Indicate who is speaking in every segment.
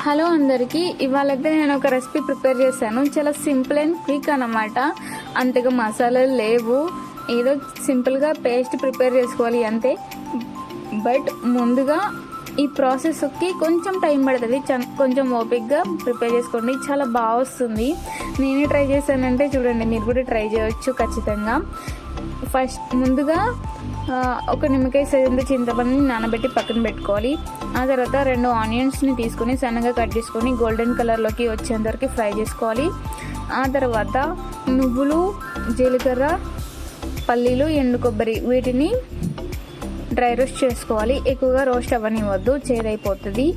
Speaker 1: Hello అందరికీ, ఇవాళైతే నేను ఒక రెసిపీ ప్రిపేర్ చేశాను. చాలా సింపుల్ అండ్ క్విక్ అన్నమాట. అంతగా మసాలాలు లేవు, ఏదో సింపుల్గా పేస్ట్ ప్రిపేర్ చేసుకోవాలి అంతే. బట్ ముందుగా ఈ ప్రాసెస్కి కొంచెం టైం పడుతుంది, కొంచెం ఓపిక్గా ప్రిపేర్ చేసుకోండి, చాలా బాగా వస్తుంది. నేనే ట్రై చేశానంటే చూడండి, మీరు కూడా ట్రై చేయవచ్చు ఖచ్చితంగా. ముందుగా ఒక నిమ్మకాయ సైజంత చింతపండుని నానబెట్టి పక్కన పెట్టుకోవాలి. ఆ తర్వాత 2 ఆనియన్స్ని తీసుకొని సన్నగా కట్ చేసుకొని గోల్డెన్ కలర్లోకి వచ్చేంత వరకు ఫ్రై చేసుకోవాలి. ఆ తర్వాత నువ్వులు, జీలకర్ర, పల్లీలు, ఎండు కొబ్బరి వీటిని డ్రై రోస్ట్ చేసుకోవాలి. ఎక్కువగా రోస్ట్ అవ్వనివ్వద్దు, చేదైపోతుంది.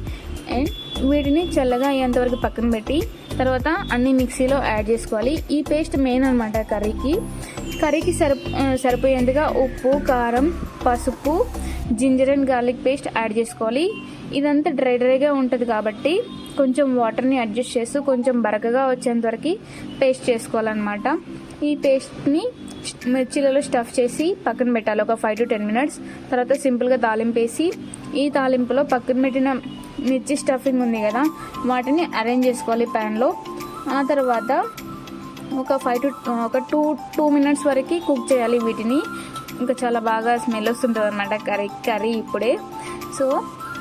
Speaker 1: అండ్ వీటిని చల్లగా అయ్యేంతవరకు పక్కన పెట్టి తర్వాత అన్ని మిక్సీలో యాడ్ చేసుకోవాలి. ఈ పేస్ట్ మెయిన్ అనమాట కర్రీకి సరిపోయేంతగా ఉప్పు, కారం, పసుపు, ginger and garlic paste add చేసుకోవాలి. ఇదంతా డ్రైగా ఉంటుంది కాబట్టి కొంచెం వాటర్ని అడ్జస్ట్ చేస్తూ కొంచెం బరకగా వచ్చేంత వరకు పేస్ట్ చేసుకోవాలన్నమాట. ఈ పేస్ట్ని మిర్చీలలో స్టఫ్ చేసి పక్కన పెట్టాలి ఒక 5 to 10 minutes. తర్వాత సింపుల్గా తాలింపు వేసి ఈ తాలింపులో పక్కన పెట్టిన మిర్చి స్టఫింగ్ ఉంది కదా, వాటిని అరేంజ్ చేసుకోవాలి ప్యాన్లో. ఆ తర్వాత ఒక 2 minutes వరకు కుక్ చేయాలి వీటిని. ఇంకా చాలా బాగా స్మెల్ వస్తుంటుంది అనమాట కర్రీ ఇప్పుడే. సో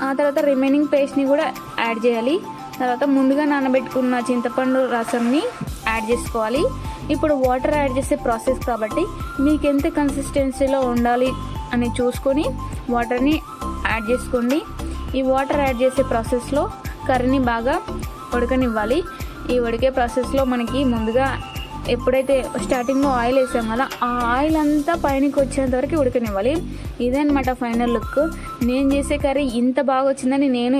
Speaker 1: ఆ తర్వాత రిమైనింగ్ పేస్ట్ని కూడా యాడ్ చేయాలి. తర్వాత ముందుగా నానబెట్టుకున్న చింతపండు రసంని యాడ్ చేసుకోవాలి. ఇప్పుడు వాటర్ యాడ్ చేసే ప్రాసెస్ కాబట్టి మీకు ఎంత కన్సిస్టెన్సీలో ఉండాలి అని చూసుకొని వాటర్ని యాడ్ చేసుకోండి. ఈ వాటర్ యాడ్ చేసే ప్రాసెస్లో కర్రీని బాగా ఉడకనివ్వాలి. ఈ ఉడికే ప్రాసెస్లో మనకి ముందుగా ఎప్పుడైతే స్టార్టింగ్లో ఆయిల్ వేసాం కదా, ఆ ఆయిల్ అంతా పైనకి వచ్చేంత వరకు ఉడకనివ్వాలి. ఇదే అనమాట ఫైనల్ లుక్. నేను చేసే కర్రీ ఇంత బాగా వచ్చిందని నేను